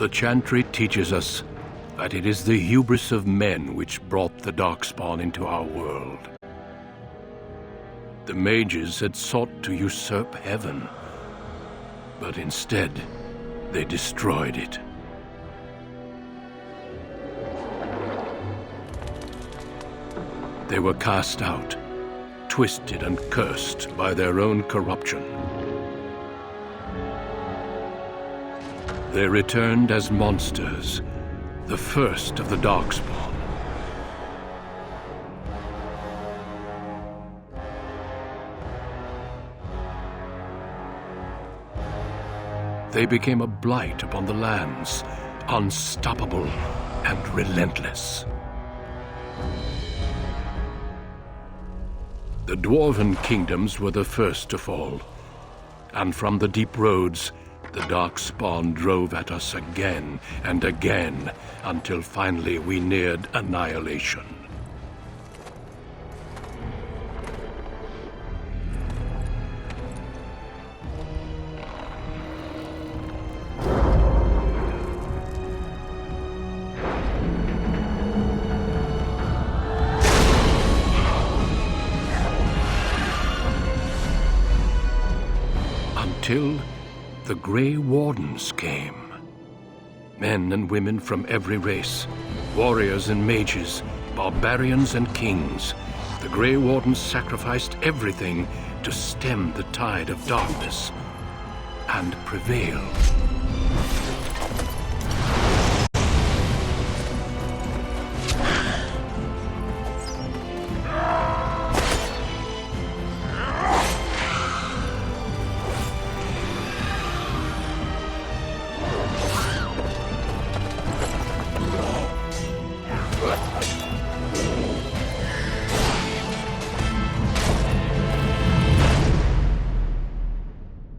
The Chantry teaches us that it is the hubris of men which brought the Darkspawn into our world. The mages had sought to usurp heaven, but instead, they destroyed it. They were cast out, twisted and cursed by their own corruption. They returned as monsters, the first of the Darkspawn. They became a blight upon the lands, unstoppable and relentless. The Dwarven kingdoms were the first to fall, and from the deep roads, the Darkspawn drove at us again and again, until finally we neared annihilation. Until the Grey Wardens came. Men and women from every race, warriors and mages, barbarians and kings. The Grey Wardens sacrificed everything to stem the tide of darkness and prevail.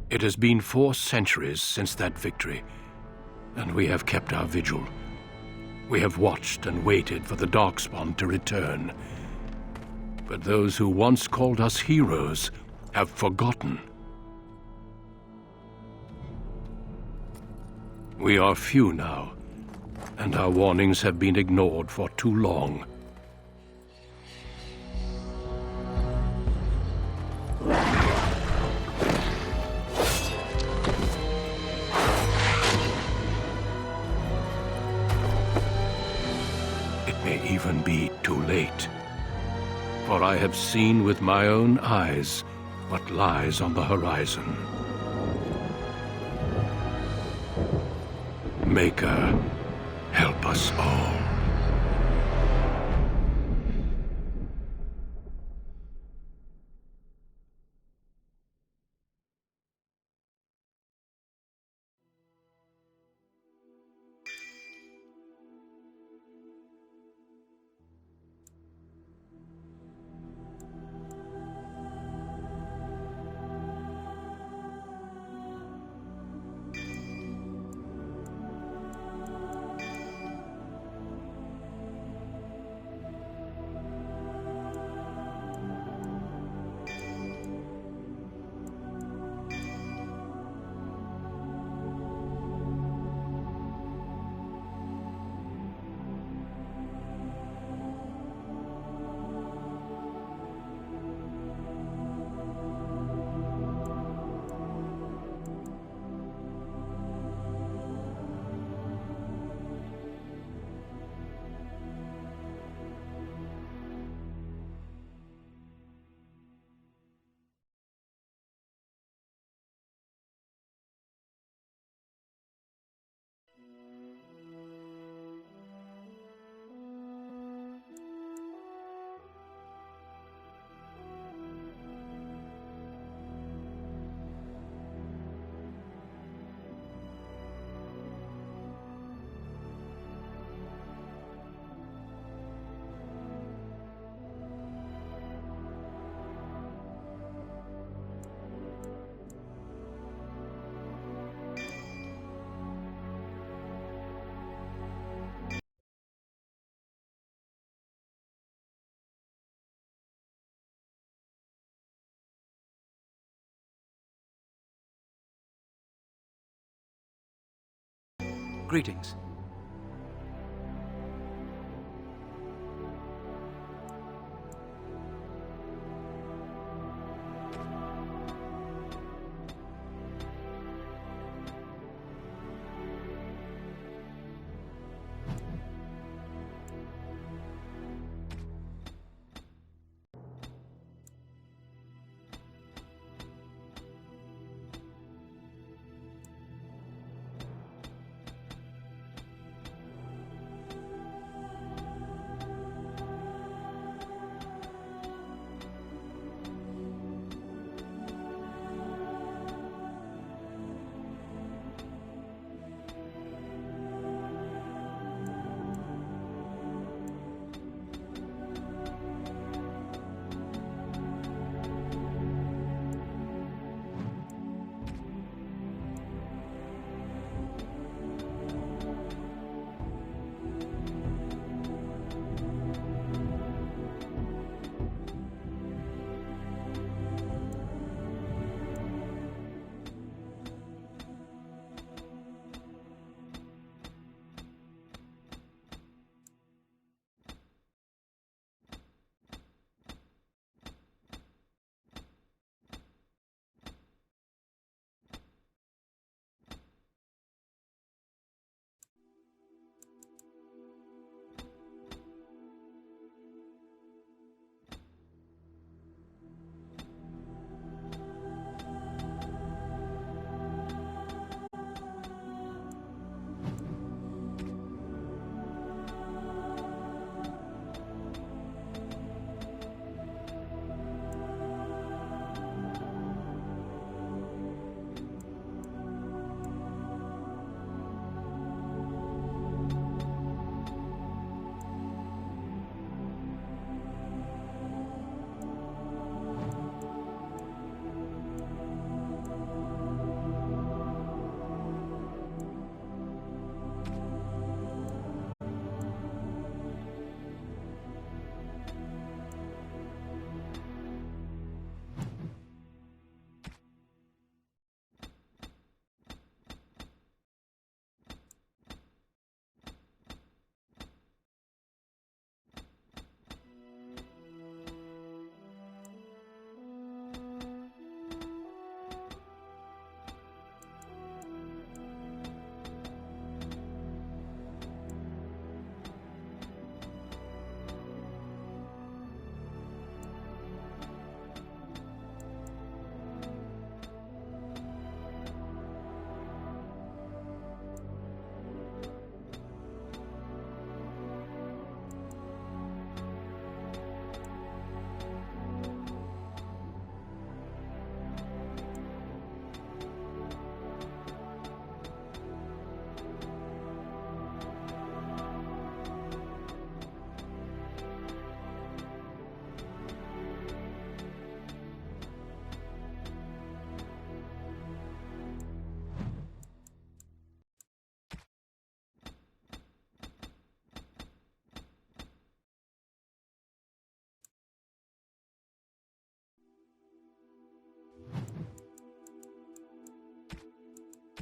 It has been 4 centuries since that victory, and we have kept our vigil. We have watched and waited for the Darkspawn to return. But those who once called us heroes have forgotten. We are few now, and our warnings have been ignored for too long. Even be too late. For I have seen with my own eyes what lies on the horizon. Maker, help us all. Greetings.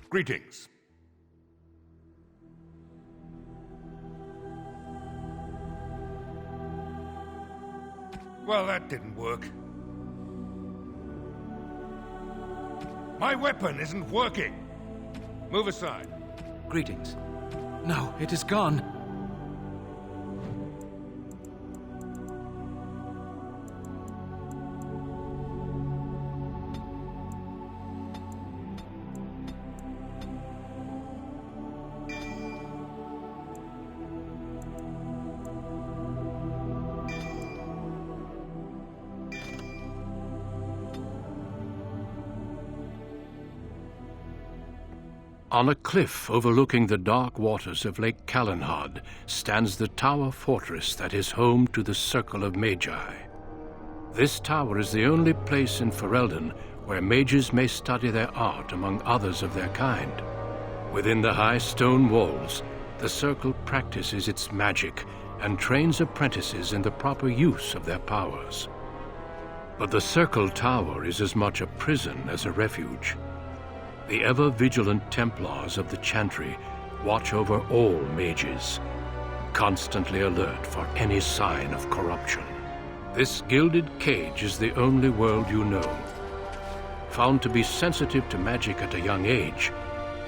Greetings. Well, that didn't work. My weapon isn't working. Move aside. Greetings. No, it is gone. On a cliff overlooking the dark waters of Lake Calenhad stands the tower fortress that is home to the Circle of Magi. This tower is the only place in Ferelden where mages may study their art among others of their kind. Within the high stone walls, the Circle practices its magic and trains apprentices in the proper use of their powers. But the Circle Tower is as much a prison as a refuge. The ever-vigilant Templars of the Chantry watch over all mages, constantly alert for any sign of corruption. This gilded cage is the only world you know. Found to be sensitive to magic at a young age,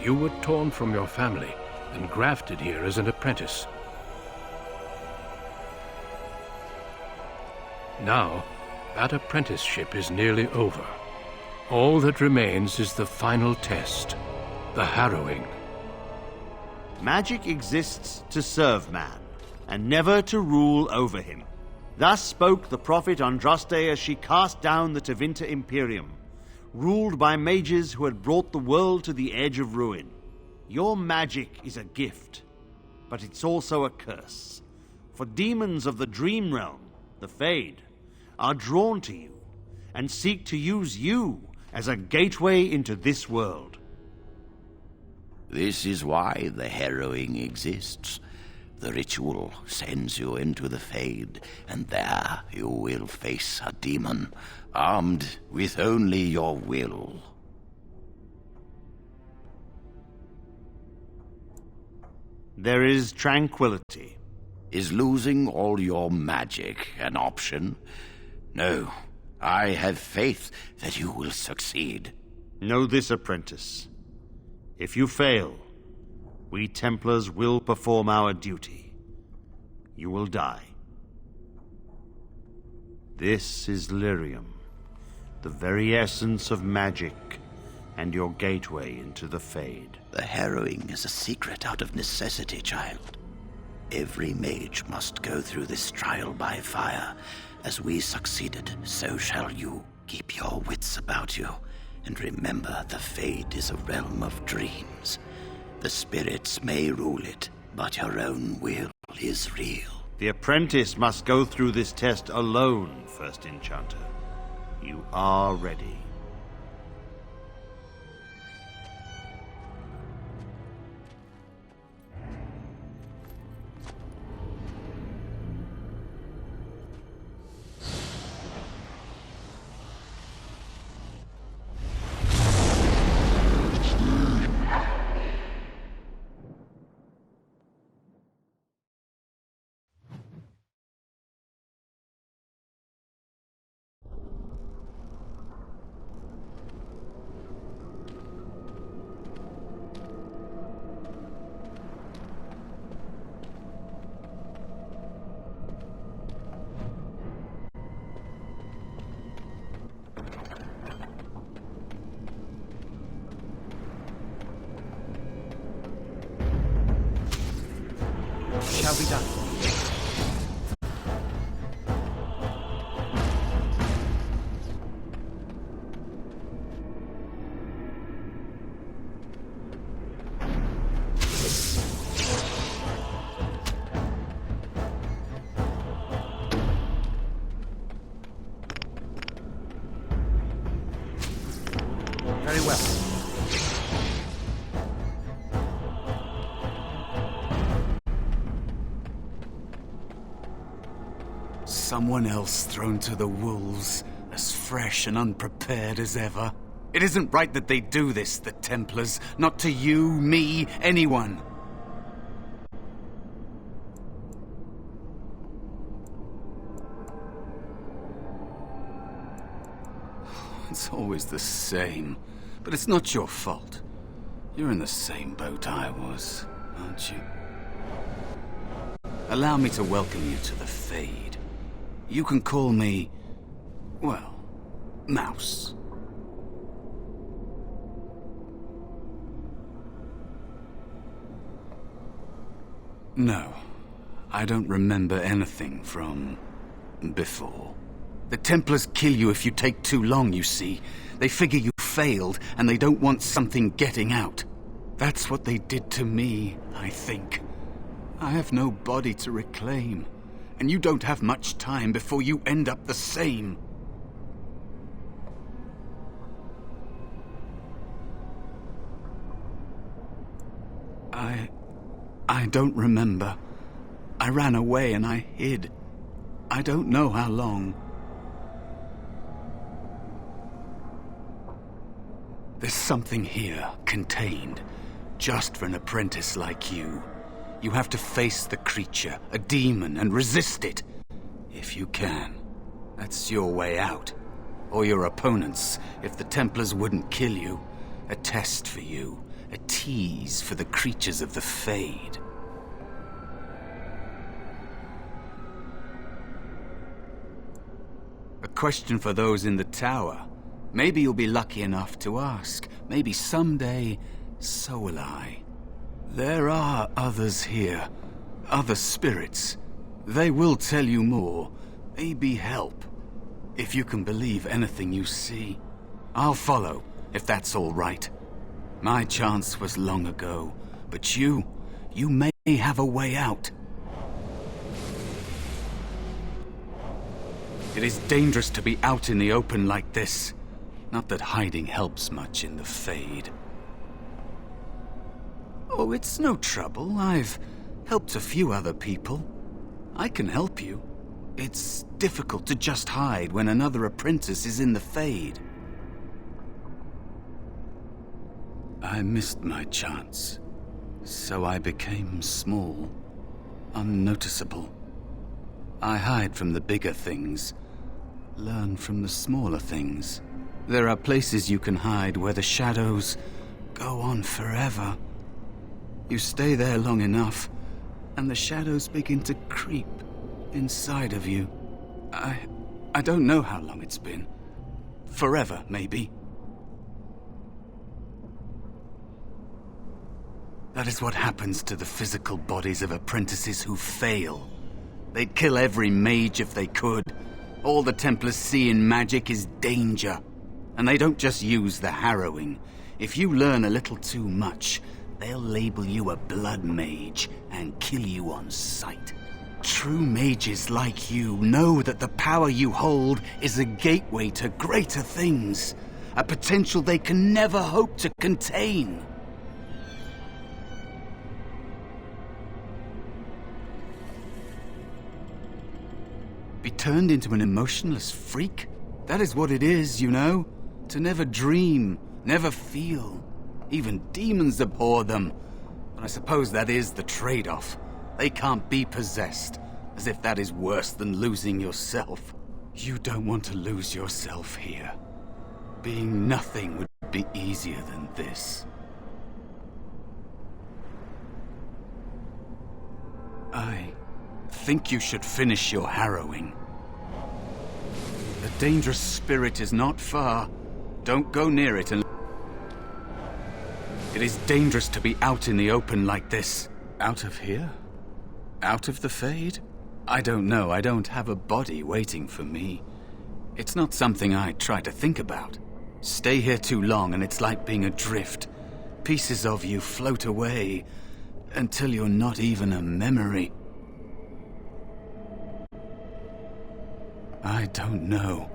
you were torn from your family and grafted here as an apprentice. Now, that apprenticeship is nearly over. All that remains is the final test, the harrowing. Magic exists to serve man, and never to rule over him. Thus spoke the prophet Andraste as she cast down the Tevinter Imperium, ruled by mages who had brought the world to the edge of ruin. Your magic is a gift, but it's also a curse. For demons of the Dream Realm, the Fade, are drawn to you, and seek to use you as a gateway into this world. This is why the harrowing exists. The ritual sends you into the Fade, and there you will face a demon, armed with only your will. There is tranquility. Is losing all your magic an option? No, I have faith that you will succeed. Know this, apprentice. If you fail, we Templars will perform our duty. You will die. This is Lyrium, the very essence of magic, and your gateway into the Fade. The harrowing is a secret out of necessity, child. Every mage must go through this trial by fire. As we succeeded, so shall you. Keep your wits about you, and remember the Fade is a realm of dreams. The spirits may rule it, but your own will is real. The apprentice must go through this test alone, First Enchanter. You are ready. Shall be done. Very well. Someone else thrown to the wolves, as fresh and unprepared as ever. It isn't right that they do this, the Templars. Not to you, me, anyone. It's always the same. But it's not your fault. You're in the same boat I was, aren't you? Allow me to welcome you to the Fade. You can call me, well, Mouse. No, I don't remember anything from before. The Templars kill you if you take too long, you see. They figure you failed, and they don't want something getting out. That's what they did to me, I think. I have no body to reclaim, and you don't have much time before you end up the same. I don't remember. I ran away and I hid. I don't know how long. There's something here, contained. just for an apprentice like you. You have to face the creature, a demon, and resist it. If you can. That's your way out. Or your opponents, if the Templars wouldn't kill you. A test for you. A tease for the creatures of the Fade. A question for those in the tower. Maybe you'll be lucky enough to ask. Maybe someday, so will I. There are others here. Other spirits. They will tell you more. Maybe help. If you can believe anything you see. I'll follow, if that's all right. My chance was long ago. But you may have a way out. It is dangerous to be out in the open like this. Not that hiding helps much in the Fade. Oh, it's no trouble. I've helped a few other people. I can help you. It's difficult to just hide when another apprentice is in the Fade. I missed my chance, so I became small, unnoticeable. I hide from the bigger things, learn from the smaller things. There are places you can hide where the shadows go on forever. You stay there long enough, and the shadows begin to creep inside of you. I don't know how long it's been. Forever, maybe. That is what happens to the physical bodies of apprentices who fail. They'd kill every mage if they could. All the Templars see in magic is danger. And they don't just use the harrowing. If you learn a little too much, they'll label you a blood mage and kill you on sight. True mages like you know that the power you hold is a gateway to greater things. A potential they can never hope to contain. Be turned into an emotionless freak? That is what it is, you know? To never dream, never feel. Even demons abhor them. But I suppose that is the trade-off. They can't be possessed, as if that is worse than losing yourself. You don't want to lose yourself here. Being nothing would be easier than this. I think you should finish your harrowing. The dangerous spirit is not far. Don't go near it and... It is dangerous to be out in the open like this. Out of here? Out of the Fade? I don't know. I don't have a body waiting for me. It's not something I try to think about. Stay here too long and it's like being adrift. Pieces of you float away until you're not even a memory. I don't know.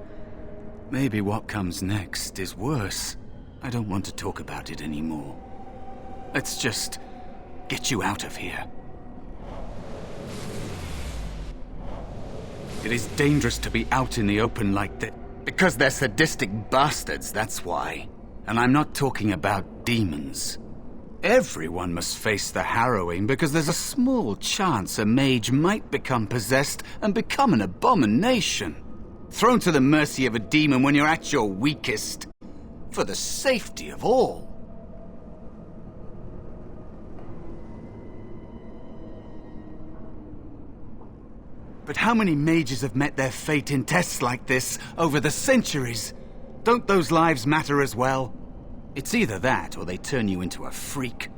Maybe what comes next is worse. I don't want to talk about it anymore. Let's just get you out of here. It is dangerous to be out in the open like that. Because they're sadistic bastards, that's why. And I'm not talking about demons. Everyone must face the harrowing because there's a small chance a mage might become possessed and become an abomination. Thrown to the mercy of a demon when you're at your weakest. For the safety of all. But how many mages have met their fate in tests like this over the centuries? Don't those lives matter as well? It's either that or they turn you into a freak.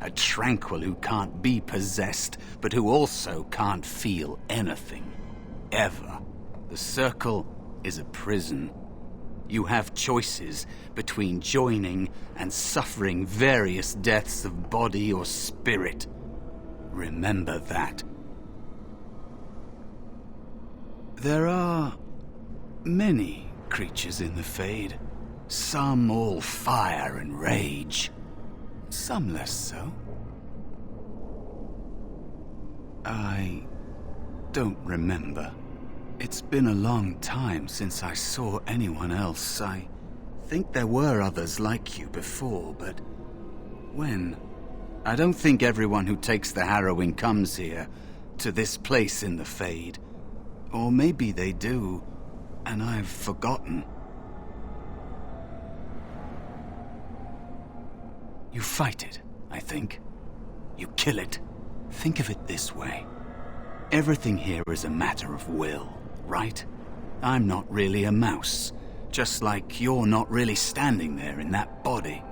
A tranquil who can't be possessed, but who also can't feel anything. Ever. The circle is a prison. You have choices between joining and suffering various deaths of body or spirit. Remember that. There are many creatures in the Fade. Some all fire and rage. Some less so. I don't remember. It's been a long time since I saw anyone else. I think there were others like you before, but when? I don't think everyone who takes the harrowing comes here, to this place in the Fade. Or maybe they do, and I've forgotten. You fight it, I think. You kill it. Think of it this way. Everything here is a matter of will, right? I'm not really a mouse. Just like you're not really standing there in that body.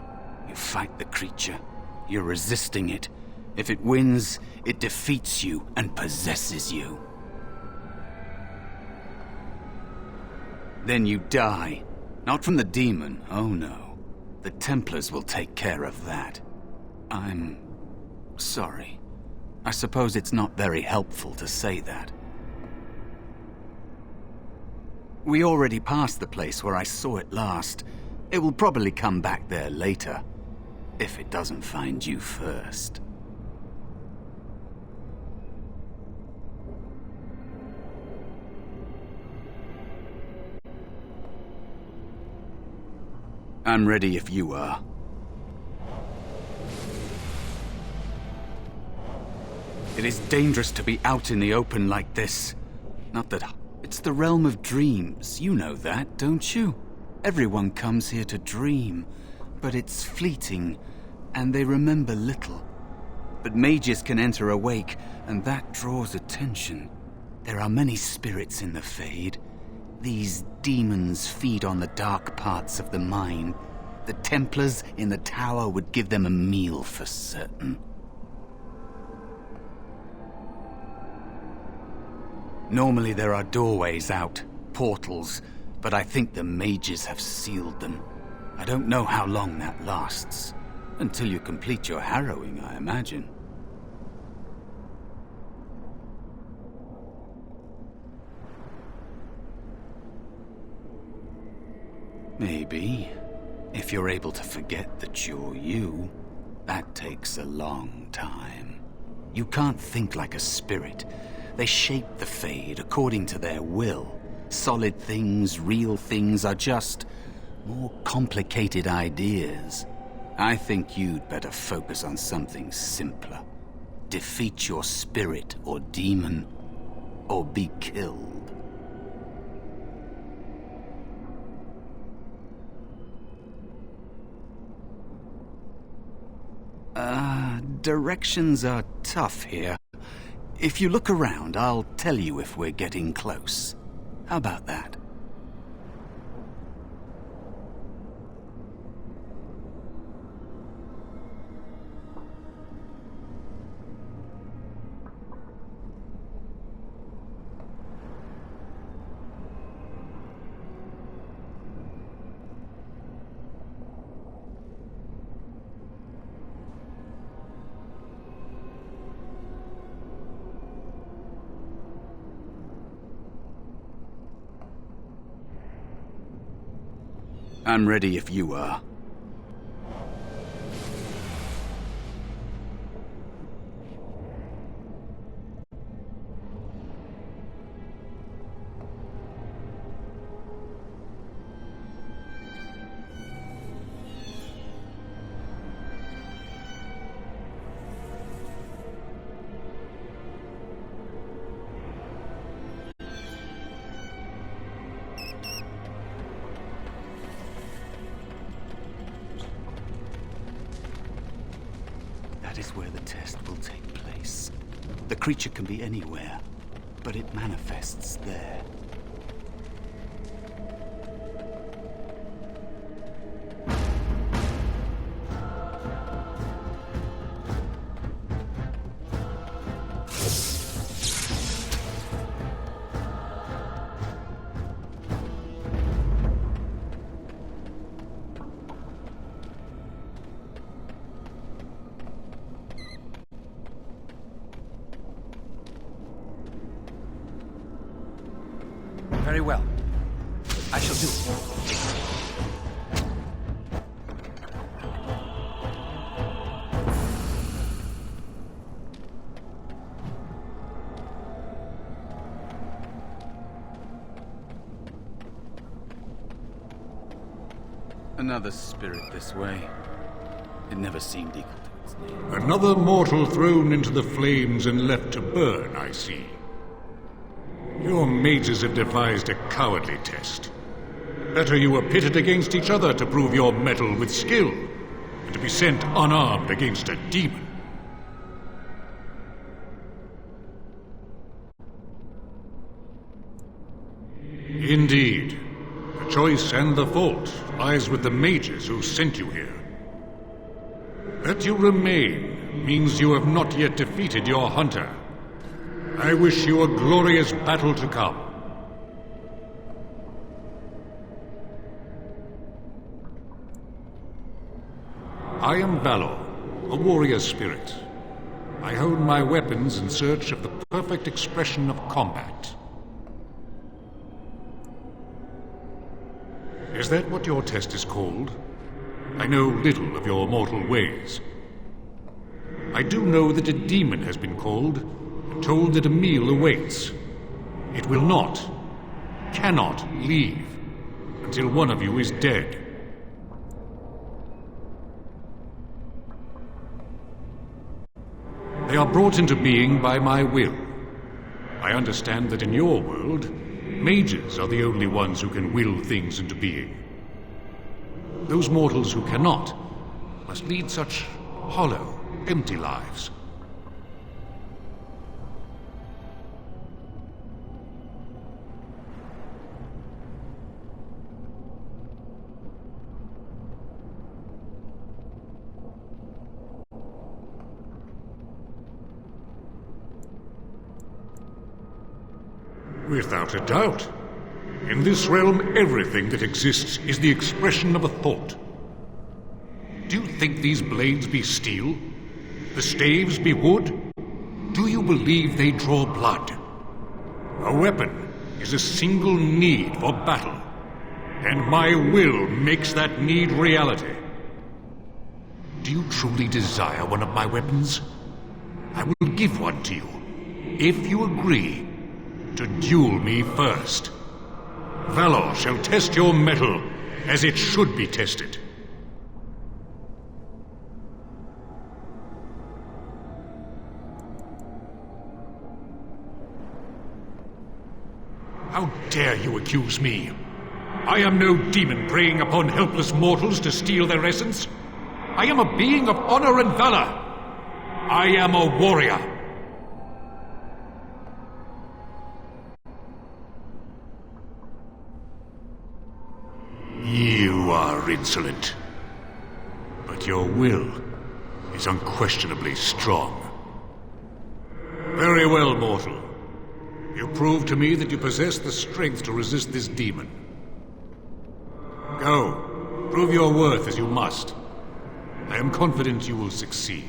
You fight the creature. You're resisting it. If it wins, it defeats you and possesses you. Then you die. Not from the demon, oh no. The Templars will take care of that. I'm sorry. I suppose it's not very helpful to say that. We already passed the place where I saw it last. It will probably come back there later. If it doesn't find you first. I'm ready if you are. It is dangerous to be out in the open like this. Not that... It's the realm of dreams. You know that, don't you? Everyone comes here to dream. But it's fleeting, and they remember little. But mages can enter awake, and that draws attention. There are many spirits in the Fade. These demons feed on the dark parts of the mind. The Templars in the tower would give them a meal for certain. Normally there are doorways out, portals, but I think the mages have sealed them. I don't know how long that lasts. Until you complete your harrowing, I imagine. Maybe. If you're able to forget that you're you, that takes a long time. You can't think like a spirit. They shape the Fade according to their will. Solid things, real things are just more complicated ideas. I think you'd better focus on something simpler. Defeat your spirit or demon, or be killed. Directions are tough here. If you look around, I'll tell you if we're getting close. How about that? I'm ready if you are. That is where the test will take place. The creature can be anywhere, but it manifests there. Very well. I shall do it. Another spirit this way. It never seemed equal to Another mortal thrown into the flames and left to burn, I see. Your mages have devised a cowardly test. Better you were pitted against each other to prove your mettle with skill, than to be sent unarmed against a demon. Indeed. The choice and the fault lies with the mages who sent you here. That you remain means you have not yet defeated your hunter. I wish you a glorious battle to come. I am Valor, a warrior spirit. I hone my weapons in search of the perfect expression of combat. Is that what your test is called? I know little of your mortal ways. I do know that a demon has been called, and told that a meal awaits. It will not, cannot leave, until one of you is dead. They are brought into being by my will. I understand that in your world, mages are the only ones who can will things into being. Those mortals who cannot must lead such hollow, empty lives. Without a doubt. In this realm, everything that exists is the expression of a thought. Do you think these blades be steel? The staves be wood? Do you believe they draw blood? A weapon is a single need for battle, and my will makes that need reality. Do you truly desire one of my weapons? I will give one to you, if you agree to duel me first. Valor shall test your mettle as it should be tested. How dare you accuse me? I am no demon preying upon helpless mortals to steal their essence. I am a being of honor and valor. I am a warrior. You are insolent, but your will is unquestionably strong. Very well, mortal. You prove to me that you possess the strength to resist this demon. Go, prove your worth as you must. I am confident you will succeed.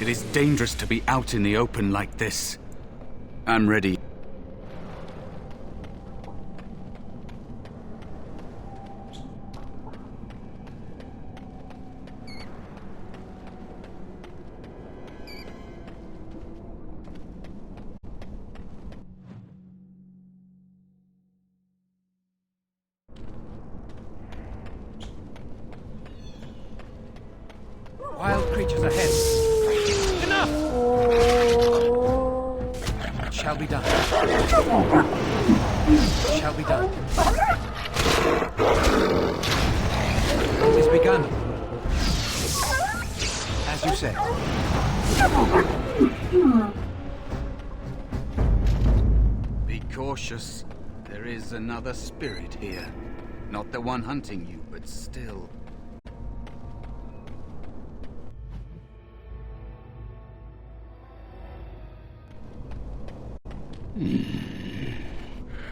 It is dangerous to be out in the open like this. I'm ready. Wild creatures ahead. Enough! It shall be done. It shall be done. It is begun. As you said. Be cautious. There is another spirit here. Not the one hunting you, but still.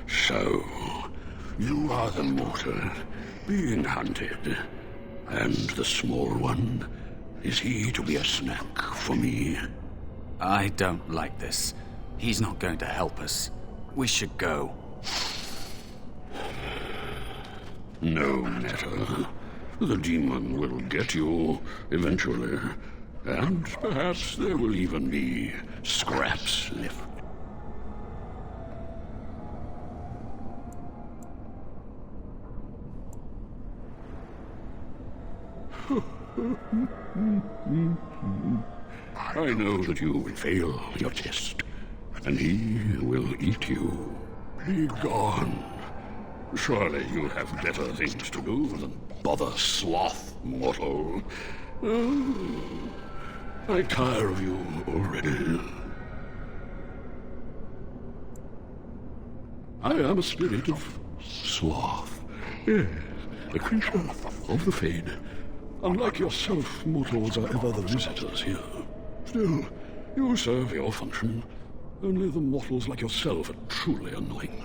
So, you are the mortal being hunted. And the small one, is he to be a snack for me? I don't like this. He's not going to help us. We should go. No matter. The demon will get you eventually. And perhaps there will even be scraps left. I know that you will fail your test, and he will eat you. Be gone. Surely you have better things to do than bother sloth, mortal. I tire of you already. I am a spirit of sloth. Yes, a creature of the Fade. Unlike yourself, mortals are ever the visitors here. Still, you serve your function. Only the mortals like yourself are truly annoying.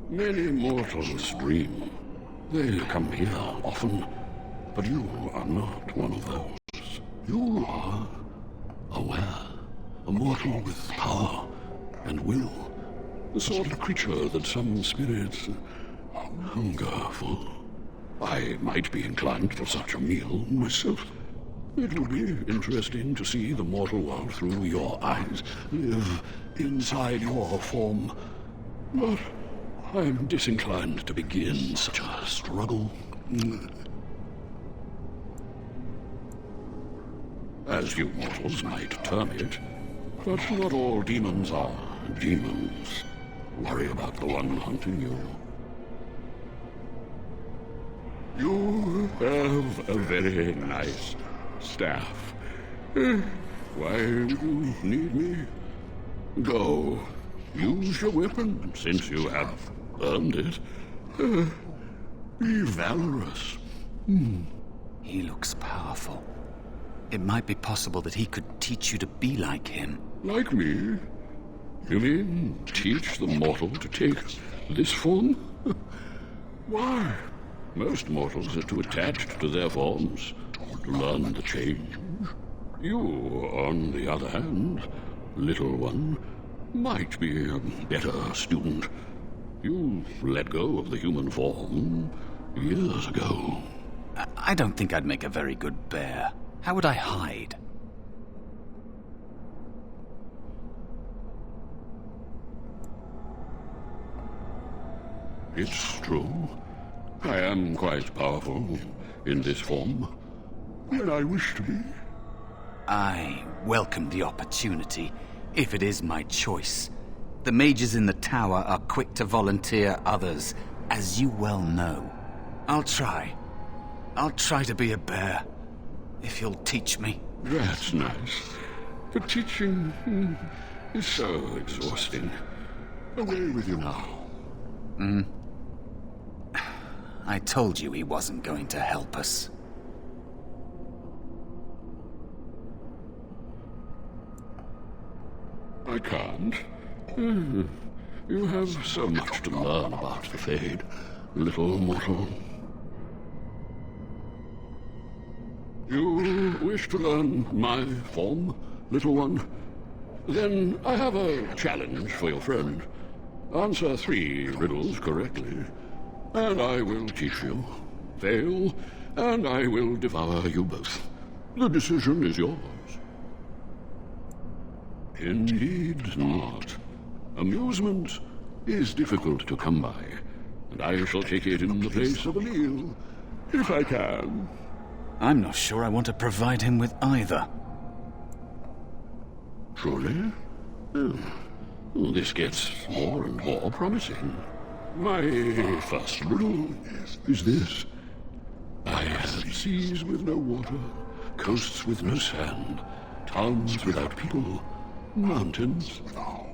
Many mortals dream. They come here often, but you are not one of those. You are aware, a mortal with power and will, the sort of creature that some spirits hunger for. I might be inclined for such a meal myself. It would be interesting to see the mortal world through your eyes, live inside your form. But I'm disinclined to begin such a struggle. As you mortals might term it, but not all demons are demons. Worry about the one hunting you. You have a very nice staff. Why do you need me? Go. Use your weapon, since you have earned it. Be valorous. He looks powerful. It might be possible that he could teach you to be like him. Like me? You mean teach the mortal to take this form? Why? Most mortals are too attached to their forms to learn the change. You, on the other hand, little one, might be a better student. You let go of the human form years ago. I don't think I'd make a very good bear. How would I hide? It's true. I am quite powerful in this form, when I wish to be. I welcome the opportunity, if it is my choice. The mages in the tower are quick to volunteer others, as you well know. I'll try. I'll try to be a bear, if you'll teach me. That's nice. But teaching is so exhausting. Away with you now. I told you he wasn't going to help us. I can't. You have so much to learn about the Fade, little mortal. You wish to learn my form, little one? Then I have a challenge for your friend. Answer 3 riddles correctly, and I will teach you. Fail, and I will devour you both. The decision is yours. Indeed not. Amusement is difficult to come by, and I shall take it in the place of a meal, if I can. I'm not sure I want to provide him with either. Truly? This gets more and more promising. My first riddle is this. I have seas with no water, coasts with no sand, towns without people, mountains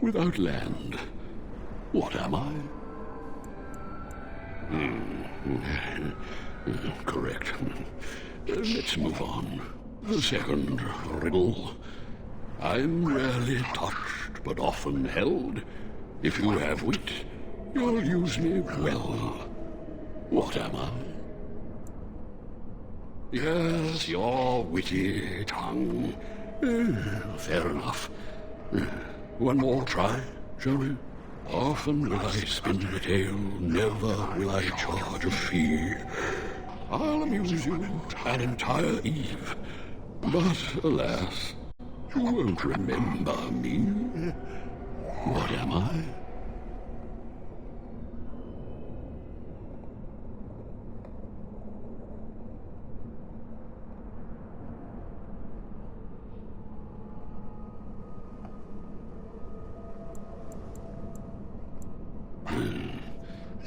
without land. What am I? Correct. Let's move on. The second riddle. I'm rarely touched, but often held. If you have wit, you'll use me well. What am I? Yes, your witty tongue. Fair enough. One more try, shall we? Often will I spin a tale, never will I charge a fee. I'll amuse you an entire eve, but alas, you won't remember me. What am I?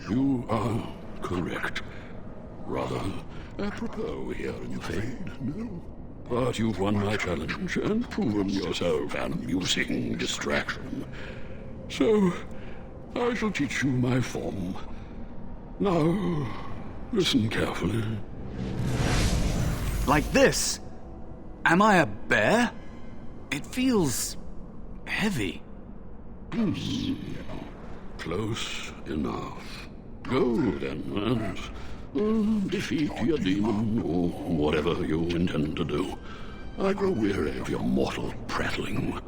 You are correct. Rather apropos here in Fade, no? But you've won my challenge and proven yourself an amusing distraction. So, I shall teach you my form. Now, listen carefully. Like this? Am I a bear? It feels heavy. Close enough. Go then, and defeat your demon, or whatever you intend to do. I grow weary of your mortal prattling.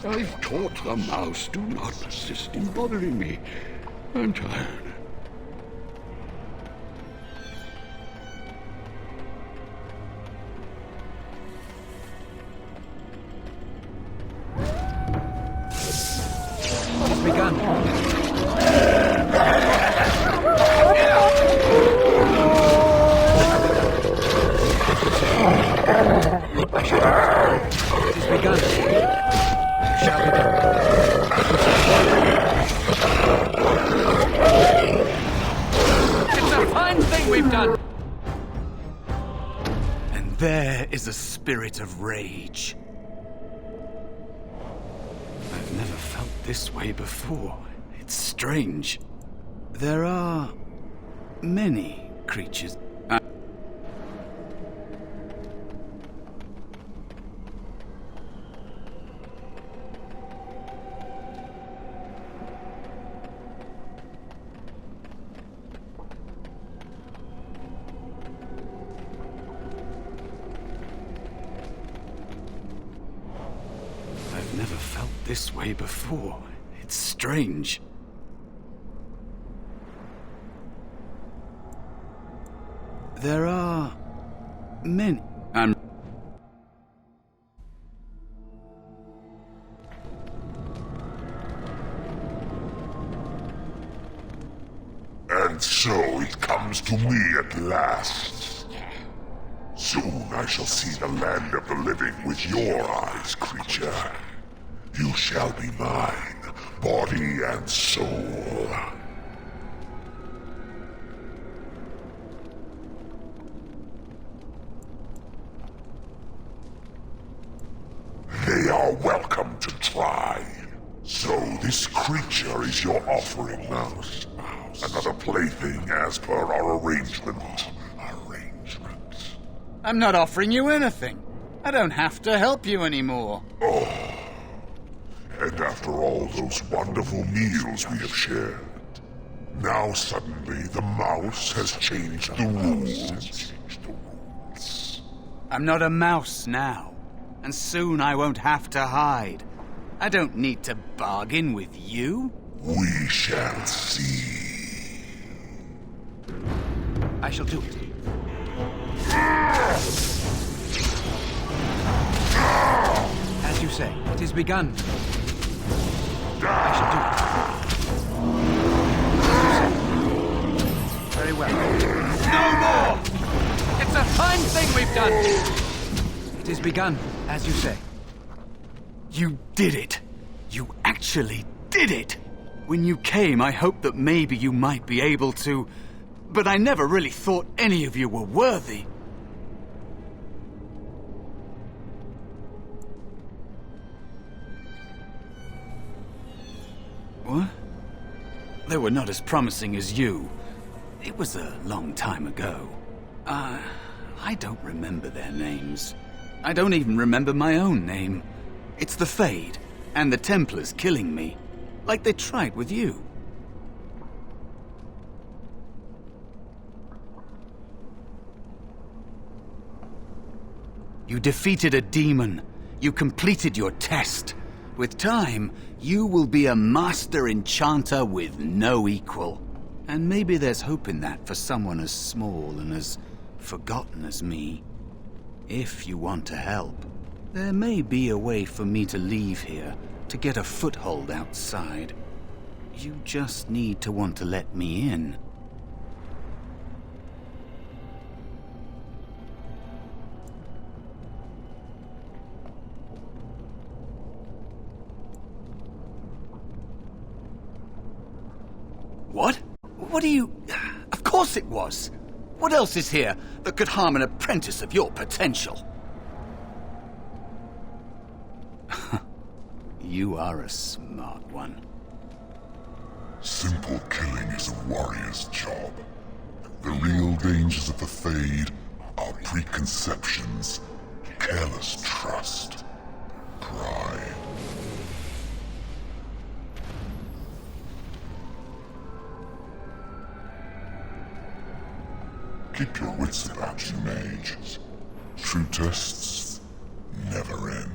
I've taught the mouse, do not persist in bothering me. I'm tired. It's begun. I shall. It is begun. Shall be done. It's a fine thing we've done. And there is a spirit of rage. I've never felt this way before. It's strange. There are many creatures. I've never felt this way before. It's strange. There are many. And so it comes to me at last. Soon I shall see the land of the living with your eyes, creature. You shall be mine, body and soul. They are welcome to try. So this creature is your offering, Mouse. Another plaything as per our arrangement. I'm not offering you anything. I don't have to help you anymore. And after all those wonderful meals we have shared, now suddenly the mouse has changed the rules. I'm not a mouse now, and soon I won't have to hide. I don't need to bargain with you. We shall see. I shall do it. As you say, it is begun. I shall do it. As you say. Very well. No more! It's a fine thing we've done. It is begun, as you say. You did it. You actually did it. When you came, I hoped that maybe you might be able to, but I never really thought any of you were worthy. What? They were not as promising as you. It was a long time ago. I don't remember their names. I don't even remember my own name. It's the Fade, and the Templars killing me, like they tried with you. You defeated a demon. You completed your test. With time, you will be a master enchanter with no equal. And maybe there's hope in that for someone as small and as forgotten as me. If you want to help, there may be a way for me to leave here, to get a foothold outside. You just need to want to let me in. What? What are you... Of course it was! What else is here that could harm an apprentice of your potential? You are a smart one. Simple killing is a warrior's job. The real dangers of the Fade are preconceptions, careless trust, pride. Keep your wits about you, mage. True tests never end.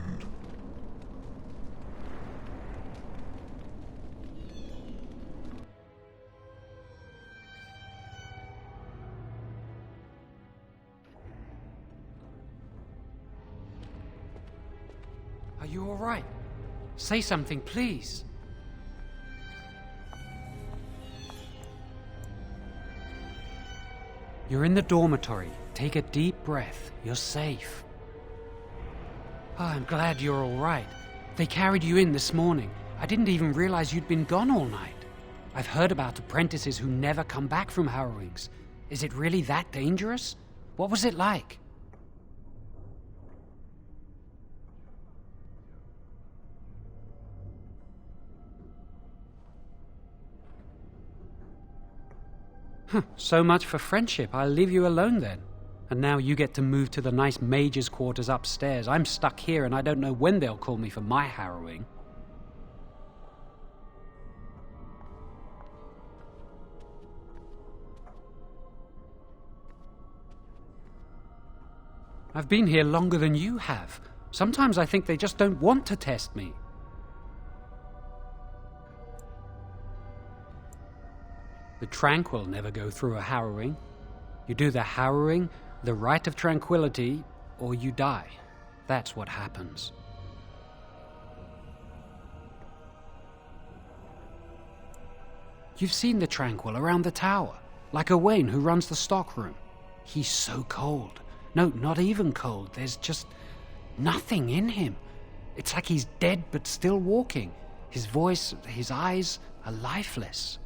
Are you all right? Say something, please. You're in the dormitory. Take a deep breath. You're safe. Oh, I'm glad you're all right. They carried you in this morning. I didn't even realize you'd been gone all night. I've heard about apprentices who never come back from harrowings. Is it really that dangerous? What was it like? So much for friendship. I'll leave you alone then. And now you get to move to the nice mage's quarters upstairs. I'm stuck here and I don't know when they'll call me for my harrowing. I've been here longer than you have. Sometimes I think they just don't want to test me. The tranquil never go through a harrowing. You do the harrowing, the rite of tranquility, or you die. That's what happens. You've seen the tranquil around the tower, like Owain who runs the stockroom. He's so cold. No, not even cold. There's just nothing in him. It's like he's dead but still walking. His voice, his eyes are lifeless.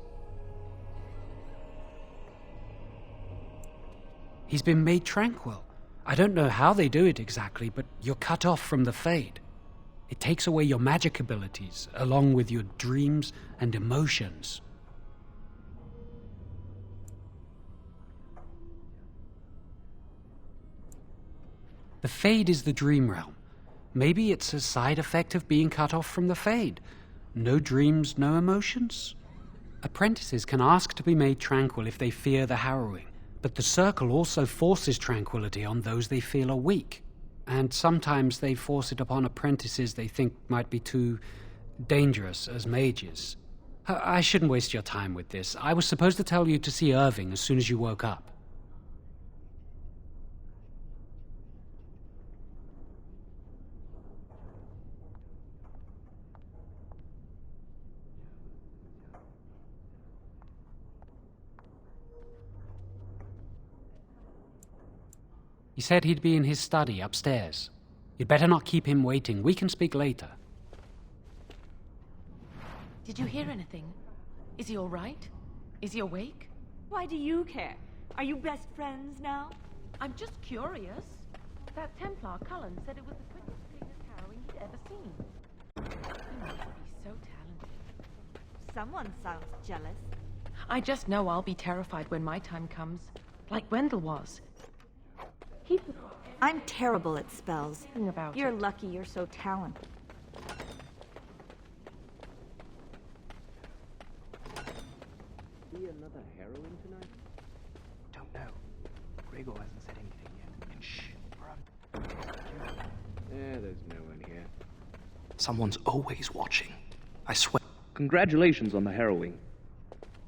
He's been made tranquil. I don't know how they do it exactly, but you're cut off from the Fade. It takes away your magic abilities, along with your dreams and emotions. The Fade is the dream realm. Maybe it's a side effect of being cut off from the Fade. No dreams, no emotions? Apprentices can ask to be made tranquil if they fear the harrowing. But the Circle also forces tranquility on those they feel are weak. And sometimes they force it upon apprentices they think might be too dangerous as mages. I shouldn't waste your time with this. I was supposed to tell you to see Irving as soon as you woke up. He said he'd be in his study upstairs. You'd better not keep him waiting. We can speak later. Did you hear anything? Is he all right? Is he awake? Why do you care? Are you best friends now? I'm just curious. That Templar, Cullen, said it was the quickest cleanest harrowing he'd ever seen. He must be so talented. Someone sounds jealous. I just know I'll be terrified when my time comes. Like Wendell was. I'm terrible at spells. About You're it. lucky you're so talented. See another heroine tonight? Don't know. Gregor hasn't said anything yet. Shh. There's no one here. Someone's always watching. I swear. Congratulations on the harrowing.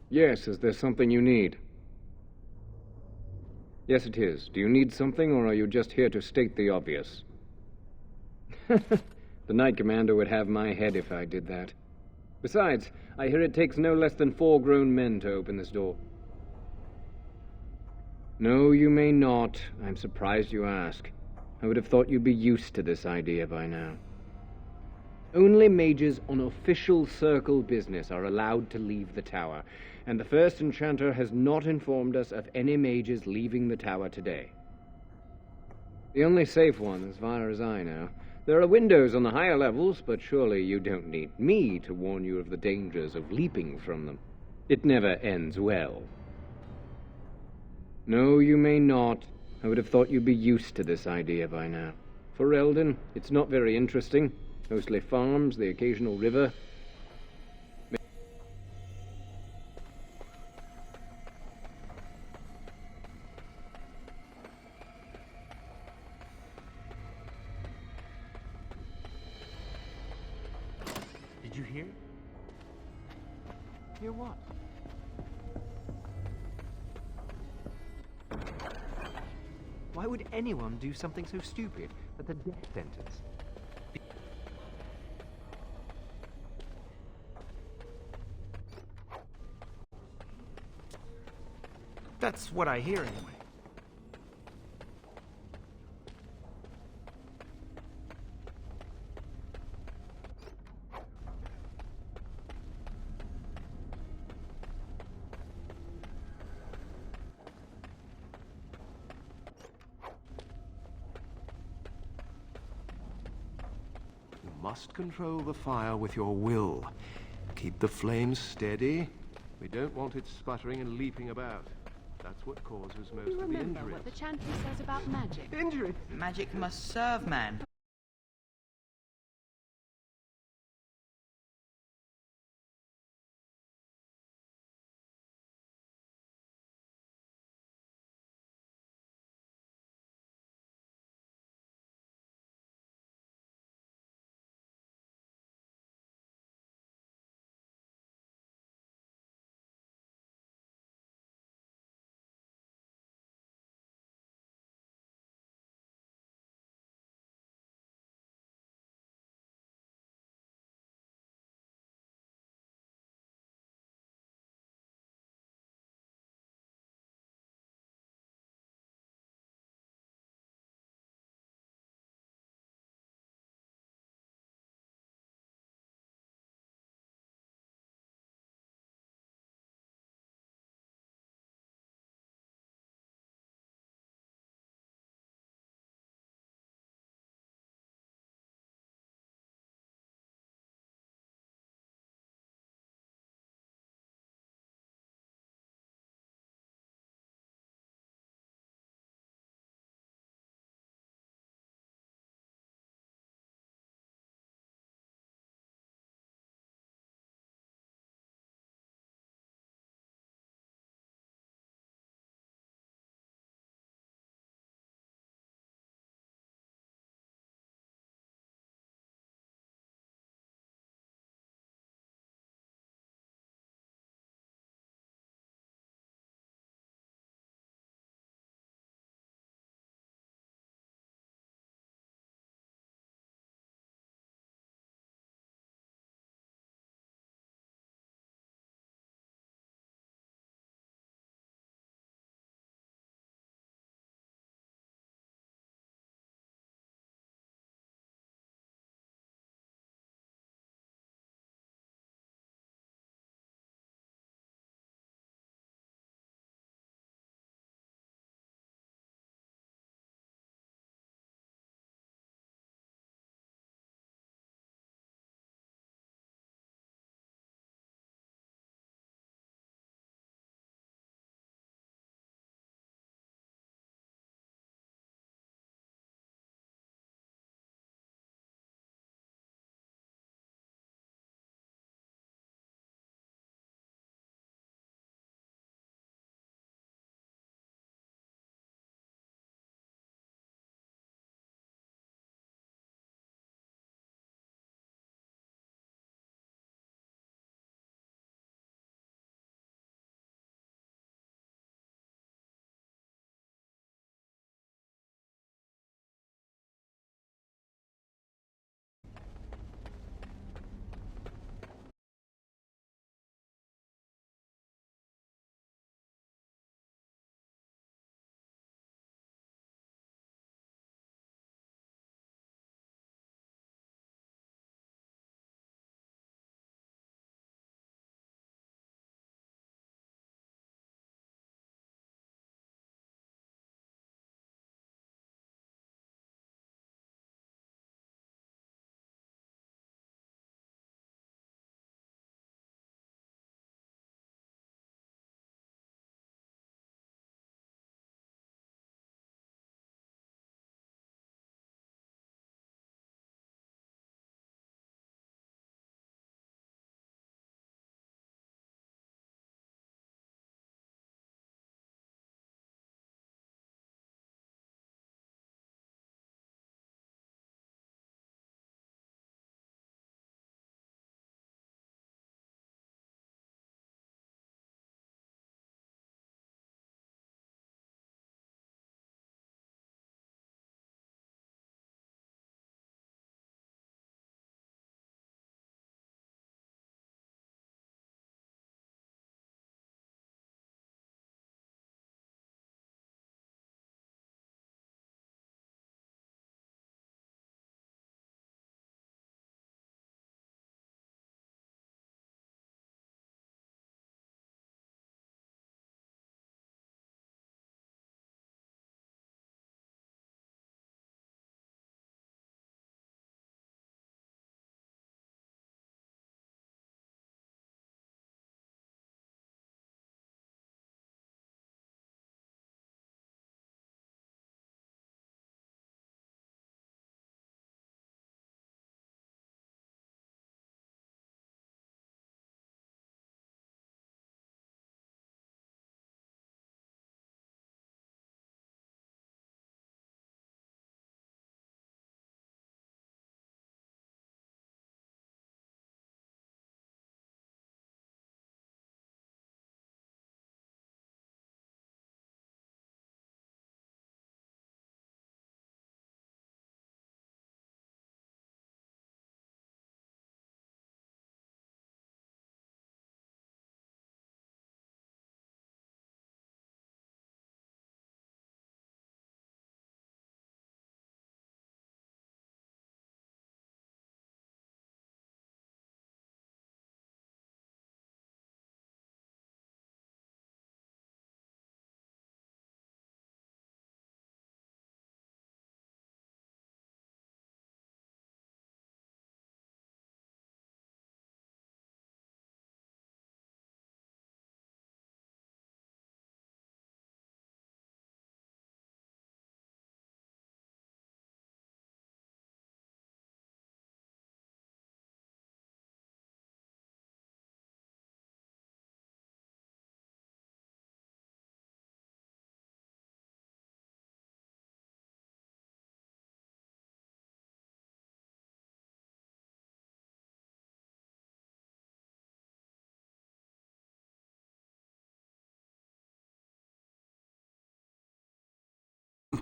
Yes, is there something you need? Yes, it is. Do you need something, or are you just here to state the obvious? The Knight Commander would have my head if I did that. Besides, I hear it takes no less than 4 grown men to open this door. No, you may not. I'm surprised you ask. I would have thought you'd be used to this idea by now. Only mages on official circle business are allowed to leave the tower, and the first enchanter has not informed us of any mages leaving the tower today. The only safe one, as far as I know. There are windows on the higher levels, but surely you don't need me to warn you of the dangers of leaping from them. It never ends well. No, you may not. I would have thought you'd be used to this idea by now. For Eldon, it's not very interesting. Mostly farms, the occasional river. Did you hear? Hear what? Why would anyone do something so stupid as a death sentence? That's what I hear anyway. You must control the fire with your will. Keep the flames steady. We don't want it sputtering and leaping about. That's what causes most of the injuries. Remember what the chanter says about magic. Injury? Magic must serve man.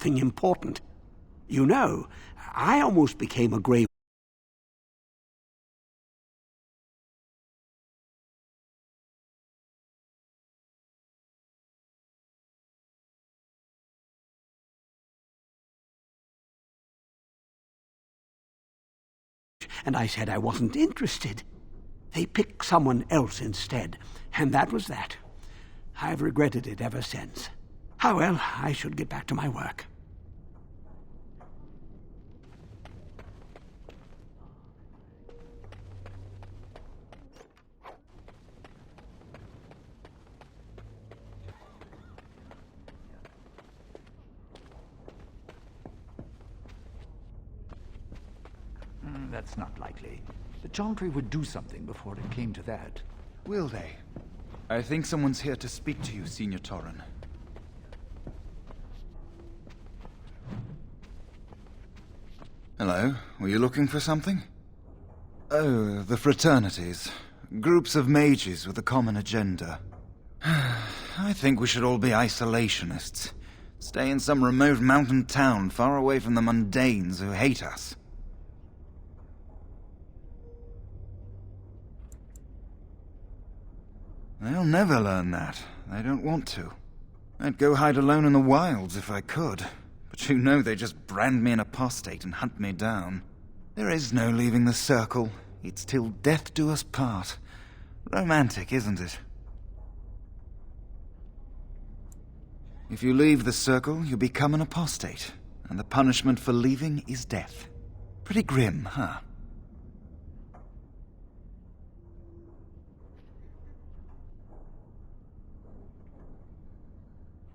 something important. You know, I almost became a Grey and I said I wasn't interested. They picked someone else instead, and that was that. I've regretted it ever since. Ah, well, I should get back to my work. That's not likely. The Chantry would do something before it came to that. Will they? I think someone's here to speak to you, Senior Torren. Hello, were you looking for something? Oh, the fraternities. Groups of mages with a common agenda. I think we should all be isolationists. Stay in some remote mountain town far away from the mundanes who hate us. They'll never learn that. They don't want to. I'd go hide alone in the wilds if I could. But you know they just brand me an apostate and hunt me down. There is no leaving the circle. It's till death do us part. Romantic, isn't it? If you leave the circle, you become an apostate. And the punishment for leaving is death. Pretty grim, huh?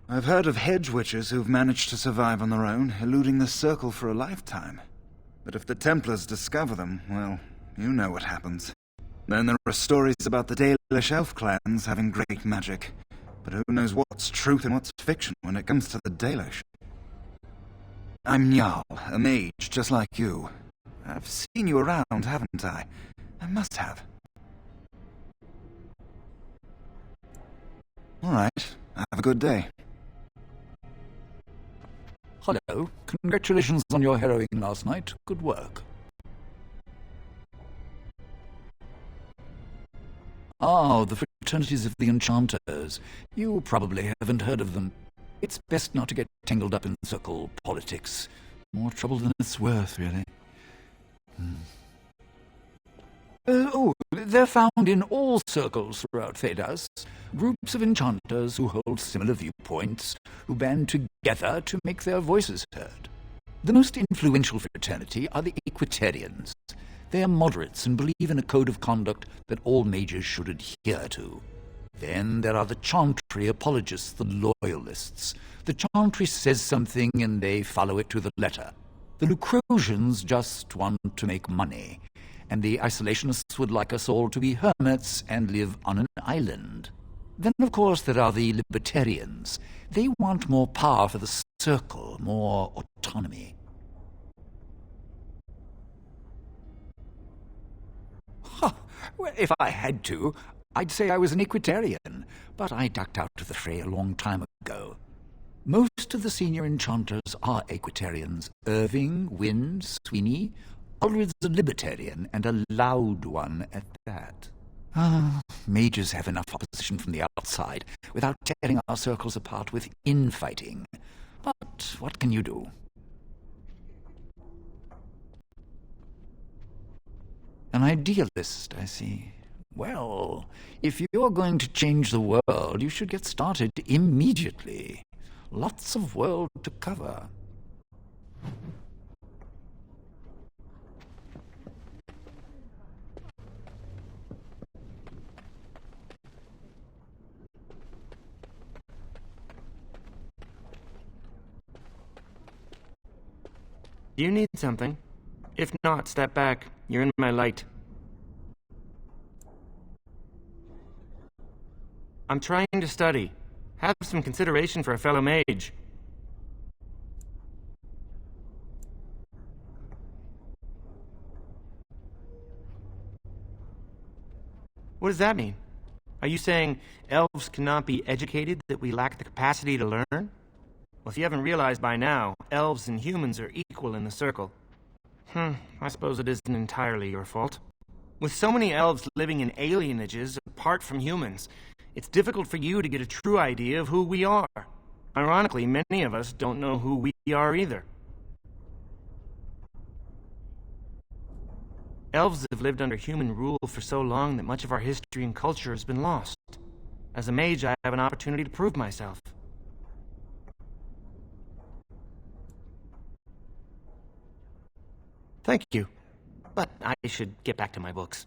I've heard of hedge witches who've managed to survive on their own, eluding the circle for a lifetime. But if the Templars discover them, well, you know what happens. Then there are stories about the Dalish elf clans having great magic. But who knows what's truth and what's fiction when it comes to the Dalish? I'm Njal, a mage just like you. I've seen you around, haven't I? I must have. All right, have a good day. Hello. Congratulations on your harrowing last night. Good work. Ah, the fraternities of the Enchanters. You probably haven't heard of them. It's best not to get tangled up in circle politics. More trouble than it's worth, really. They're found in all circles throughout Thedas. Groups of enchanters who hold similar viewpoints, who band together to make their voices heard. The most influential fraternity are the Equitarians. They are moderates and believe in a code of conduct that all mages should adhere to. Then there are the Chantry apologists, the loyalists. The Chantry says something and they follow it to the letter. The Lucrosians just want to make money. And the isolationists would like us all to be hermits and live on an island. Then, of course, there are the libertarians. They want more power for the circle, more autonomy. Well, if I had to, I'd say I was an Equitarian, but I ducked out of the fray a long time ago. Most of the senior enchanters are Equitarians. Irving, Wynne, Sweeney. Ulrid's a libertarian, and a loud one at that. Mages have enough opposition from the outside, without tearing our circles apart with infighting. But what can you do? An idealist, I see. Well, if you're going to change the world, you should get started immediately. Lots of world to cover. You need something. If not, step back. You're in my light. I'm trying to study. Have some consideration for a fellow mage. What does that mean? Are you saying elves cannot be educated, that we lack the capacity to learn? Well, if you haven't realized by now, elves and humans are equal in the circle. I suppose it isn't entirely your fault. With so many elves living in alienages apart from humans, it's difficult for you to get a true idea of who we are. Ironically, many of us don't know who we are either. Elves have lived under human rule for so long that much of our history and culture has been lost. As a mage, I have an opportunity to prove myself. Thank you, but I should get back to my books.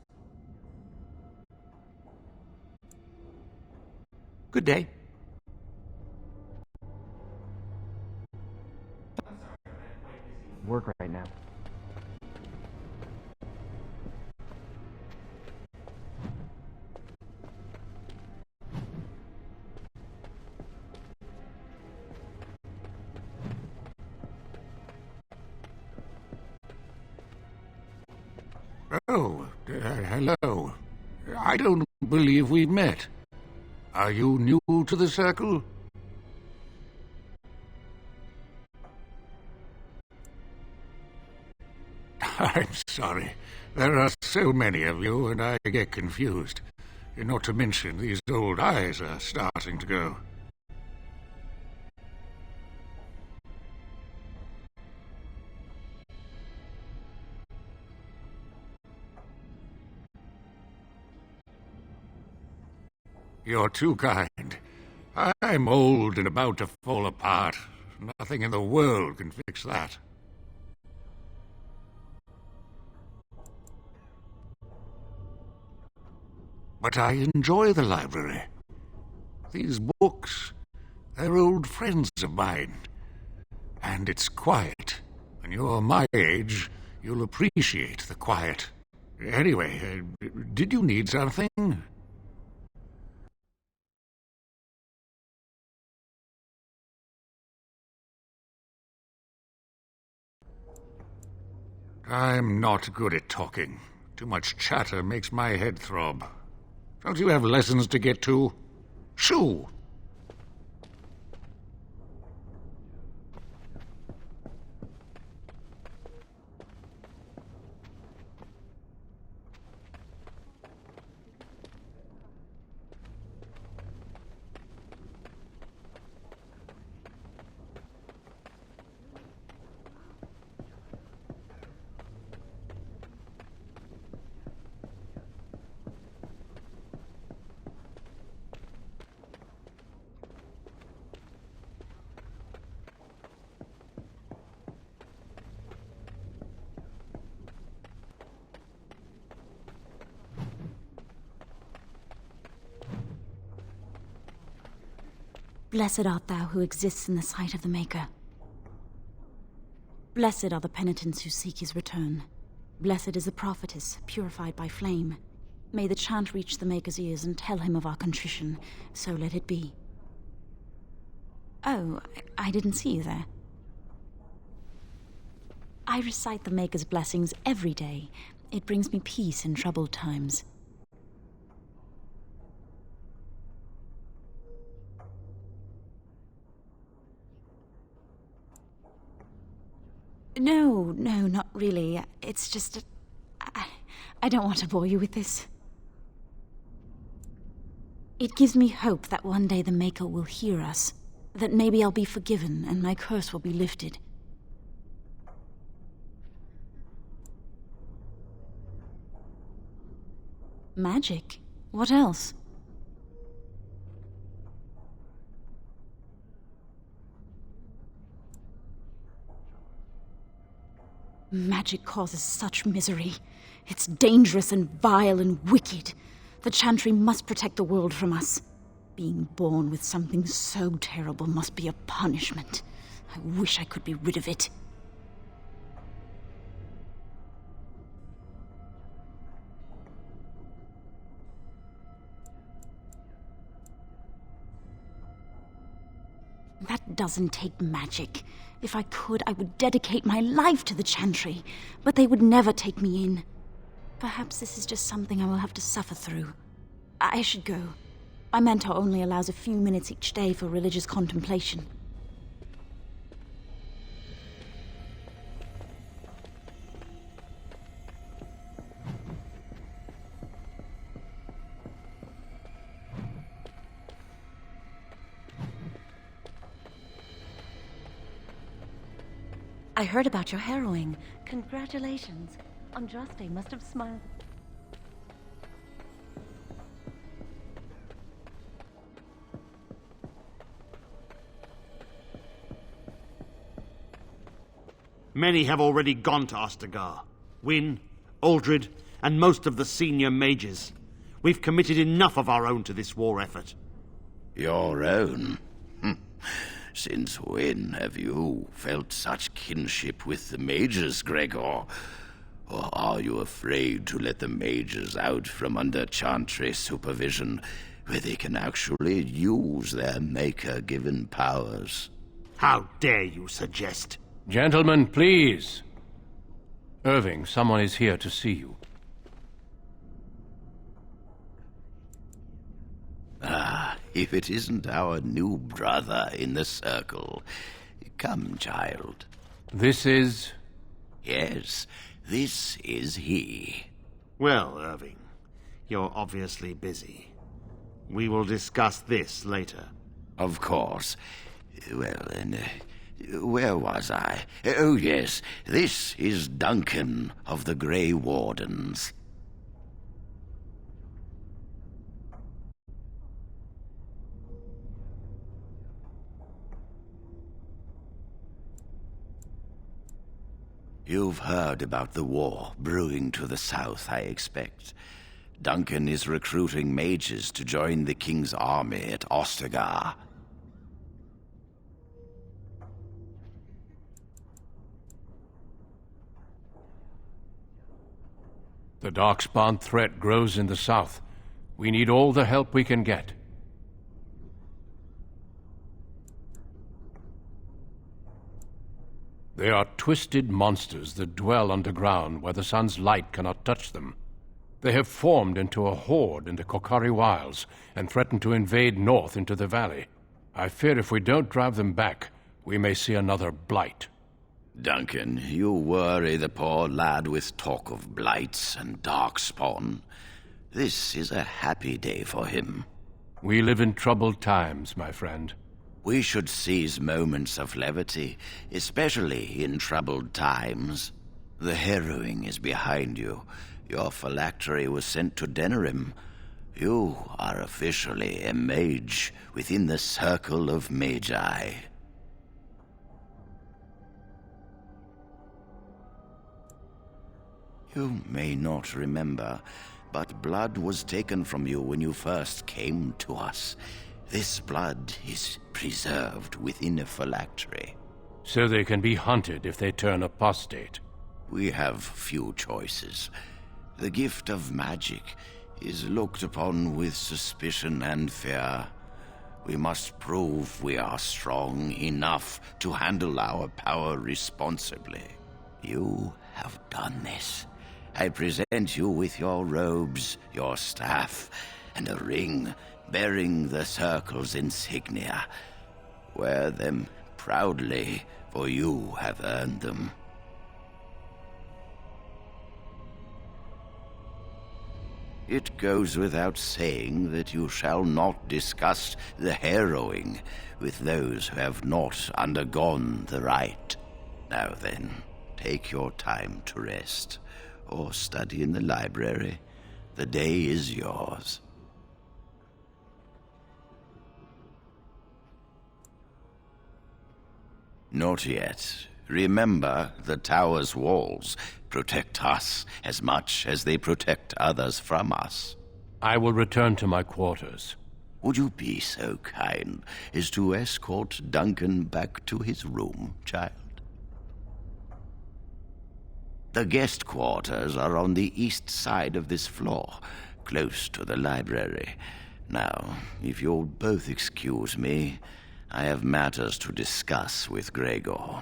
Good day. Work right now. Oh, hello. I don't believe we've met. Are you new to the circle? I'm sorry. There are so many of you, and I get confused. Not to mention, these old eyes are starting to go. You're too kind. I'm old and about to fall apart. Nothing in the world can fix that. But I enjoy the library. These books, they're old friends of mine. And it's quiet. When you're my age, you'll appreciate the quiet. Anyway, did you need something? I'm not good at talking. Too much chatter makes my head throb. Don't you have lessons to get to? Shoo! Blessed art thou who exists in the sight of the Maker. Blessed are the penitents who seek his return. Blessed is the prophetess, purified by flame. May the chant reach the Maker's ears and tell him of our contrition, so let it be. Oh, I didn't see you there. I recite the Maker's blessings every day. It brings me peace in troubled times. No, not really. It's just... I don't want to bore you with this. It gives me hope that one day the Maker will hear us, that maybe I'll be forgiven and my curse will be lifted. Magic? What else? Magic causes such misery. It's dangerous and vile and wicked. The Chantry must protect the world from us. Being born with something so terrible must be a punishment. I wish I could be rid of it. That doesn't take magic. If I could, I would dedicate my life to the Chantry, but they would never take me in. Perhaps this is just something I will have to suffer through. I should go. My mentor only allows a few minutes each day for religious contemplation. I heard about your harrowing. Congratulations. Andraste must have smiled. Many have already gone to Ostagar. Wynne, Aldred, and most of the senior mages. We've committed enough of our own to this war effort. Your own? Since when have you felt such kinship with the mages, Gregor? Or are you afraid to let the mages out from under Chantry supervision, where they can actually use their Maker-given powers? How dare you suggest? Gentlemen, please. Irving, someone is here to see you. Ah, if it isn't our new brother in the circle. Come, child. This is... Yes, this is he. Well, Irving, you're obviously busy. We will discuss this later. Of course. Well, then, where was I? Oh, yes, this is Duncan of the Grey Wardens. You've heard about the war brewing to the south, I expect. Duncan is recruiting mages to join the King's army at Ostagar. The Darkspawn threat grows in the south. We need all the help we can get. They are twisted monsters that dwell underground where the sun's light cannot touch them. They have formed into a horde in the Kokari Wilds and threaten to invade north into the valley. I fear if we don't drive them back, we may see another blight. Duncan, you worry the poor lad with talk of blights and darkspawn. This is a happy day for him. We live in troubled times, my friend. We should seize moments of levity, especially in troubled times. The harrowing is behind you. Your phylactery was sent to Denerim. You are officially a mage within the circle of magi. You may not remember, but blood was taken from you when you first came to us. This blood is preserved within a phylactery. So they can be hunted if they turn apostate. We have few choices. The gift of magic is looked upon with suspicion and fear. We must prove we are strong enough to handle our power responsibly. You have done this. I present you with your robes, your staff, and a ring bearing the Circle's insignia. Wear them proudly, for you have earned them. It goes without saying that you shall not discuss the harrowing with those who have not undergone the rite. Now then, take your time to rest, or study in the library. The day is yours. Not yet. Remember, the tower's walls protect us as much as they protect others from us. I will return to my quarters. Would you be so kind as to escort Duncan back to his room, child? The guest quarters are on the east side of this floor, close to the library. Now, if you'll both excuse me, I have matters to discuss with Gregor.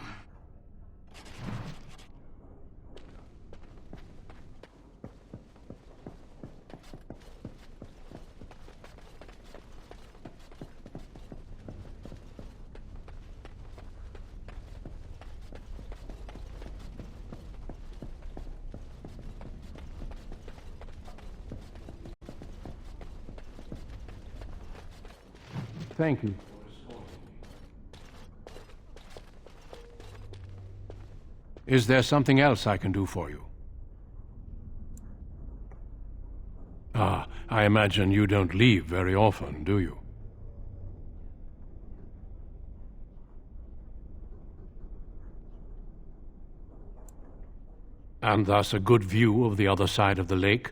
Thank you. Is there something else I can do for you? Ah, I imagine you don't leave very often, do you? And thus a good view of the other side of the lake.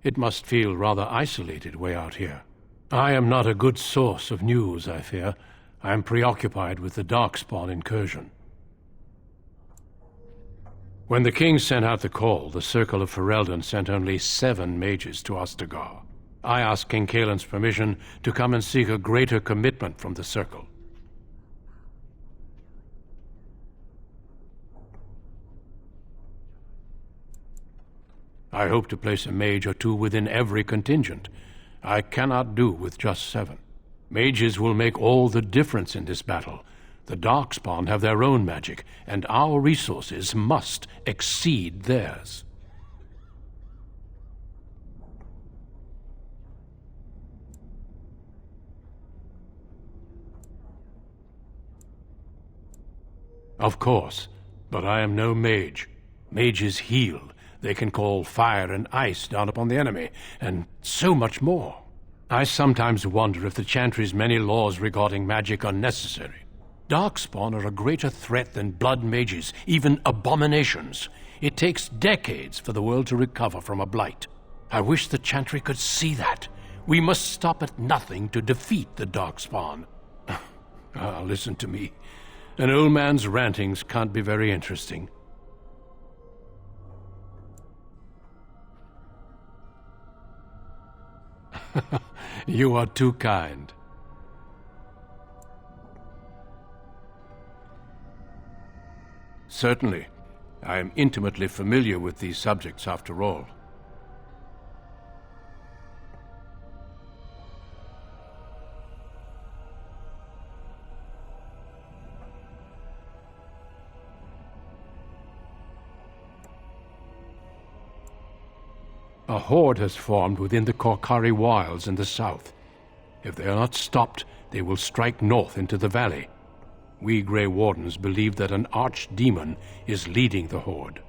It must feel rather isolated way out here. I am not a good source of news, I fear. I am preoccupied with the Darkspawn incursion. When the king sent out the call, the Circle of Ferelden sent only 7 mages to Ostagar. I asked King Caelan's permission to come and seek a greater commitment from the Circle. I hope to place a mage or 2 within every contingent. I cannot do with just 7. Mages will make all the difference in this battle. The Darkspawn have their own magic, and our resources must exceed theirs. Of course, but I am no mage. Mages heal. They can call fire and ice down upon the enemy, and so much more. I sometimes wonder if the Chantry's many laws regarding magic are necessary. Darkspawn are a greater threat than blood mages, even abominations. It takes decades for the world to recover from a blight. I wish the Chantry could see that. We must stop at nothing to defeat the Darkspawn. Listen to me. An old man's rantings can't be very interesting. You are too kind. Certainly. I am intimately familiar with these subjects, after all. A horde has formed within the Korcari Wilds in the south. If they are not stopped, they will strike north into the valley. We Grey Wardens believe that an archdemon is leading the horde.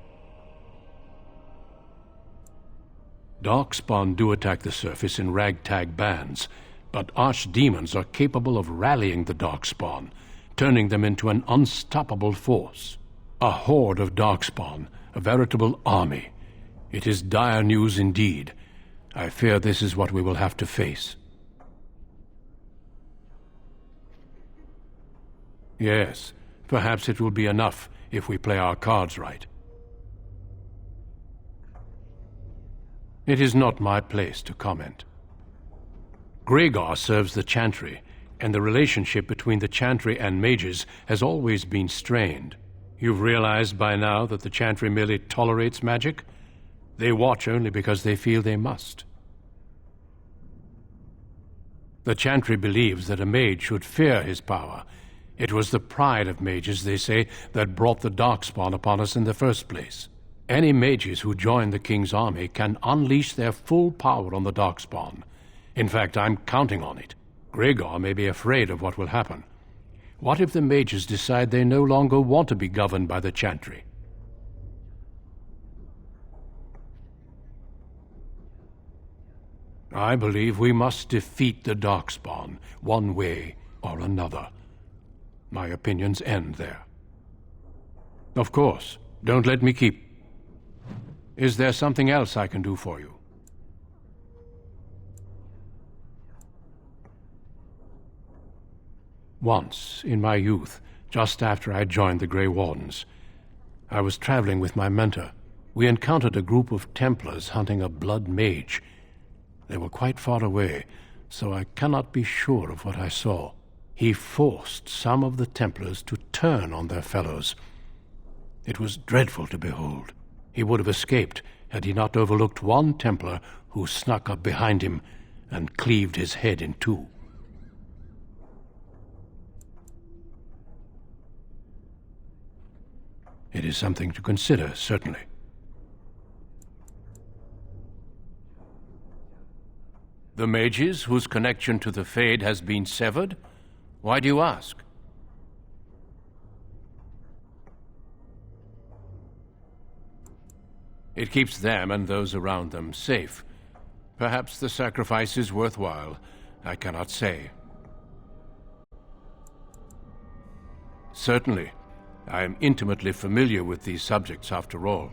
Darkspawn do attack the surface in ragtag bands, but archdemons are capable of rallying the Darkspawn, turning them into an unstoppable force. A horde of Darkspawn, a veritable army. It is dire news indeed. I fear this is what we will have to face. Yes, perhaps it will be enough if we play our cards right. It is not my place to comment. Gregor serves the Chantry, and the relationship between the Chantry and mages has always been strained. You've realized by now that the Chantry merely tolerates magic? They watch only because they feel they must. The Chantry believes that a mage should fear his power. It was the pride of mages, they say, that brought the Darkspawn upon us in the first place. Any mages who join the King's army can unleash their full power on the Darkspawn. In fact, I'm counting on it. Gregor may be afraid of what will happen. What if the mages decide they no longer want to be governed by the Chantry? I believe we must defeat the Darkspawn, one way or another. My opinions end there. Of course, don't let me keep... Is there something else I can do for you? Once, in my youth, just after I joined the Grey Wardens, I was traveling with my mentor. We encountered a group of Templars hunting a blood mage. They were quite far away, so I cannot be sure of what I saw. He forced some of the Templars to turn on their fellows. It was dreadful to behold. He would have escaped had he not overlooked one Templar who snuck up behind him and cleaved his head in two. It is something to consider, certainly. The mages whose connection to the Fade has been severed? Why do you ask? It keeps them and those around them safe. Perhaps the sacrifice is worthwhile. I cannot say. Certainly. I am intimately familiar with these subjects, after all.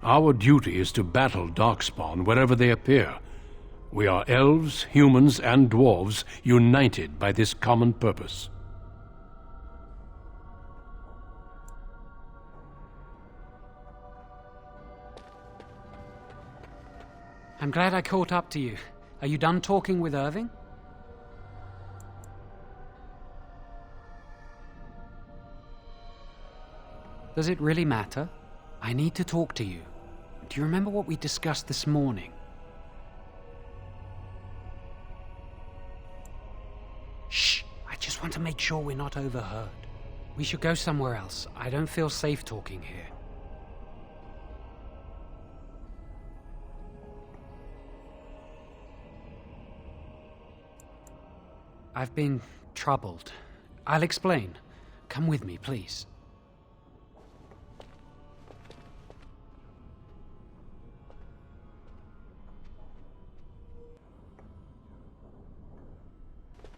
Our duty is to battle Darkspawn wherever they appear. We are elves, humans, and dwarves united by this common purpose. I'm glad I caught up to you. Are you done talking with Irving? Does it really matter? I need to talk to you. Do you remember what we discussed this morning? Shh! I just want to make sure we're not overheard. We should go somewhere else. I don't feel safe talking here. I've been troubled. I'll explain. Come with me, please.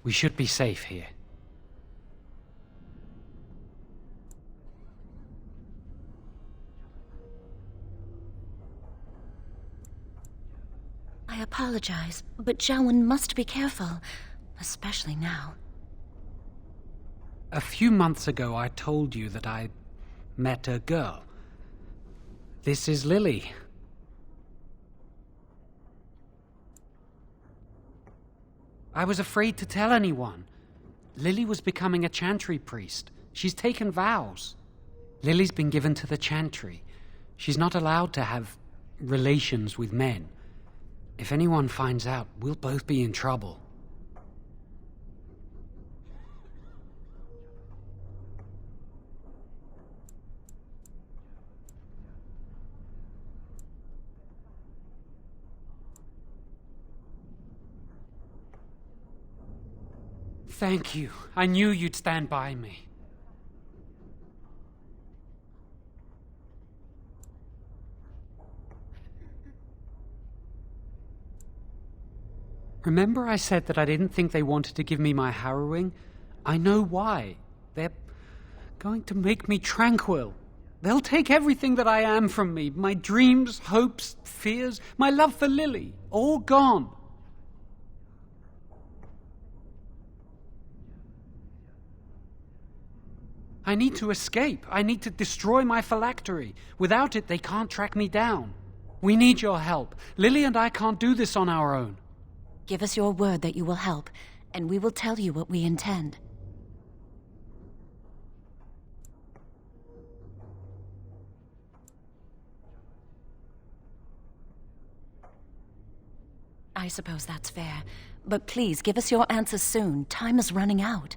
We should be safe here. I apologize, but Jowen must be careful, especially now. A few months ago, I told you that I met a girl. This is Lily. I was afraid to tell anyone. Lily was becoming a Chantry priest. She's taken vows. Lily's been given to the Chantry. She's not allowed to have relations with men. If anyone finds out, we'll both be in trouble. Thank you. I knew you'd stand by me. Remember I said that I didn't think they wanted to give me my harrowing? I know why. They're going to make me tranquil. They'll take everything that I am from me. My dreams, hopes, fears, my love for Lily. All gone. I need to escape. I need to destroy my phylactery. Without it, they can't track me down. We need your help. Lily and I can't do this on our own. Give us your word that you will help, and we will tell you what we intend. I suppose that's fair, but please give us your answers soon. Time is running out.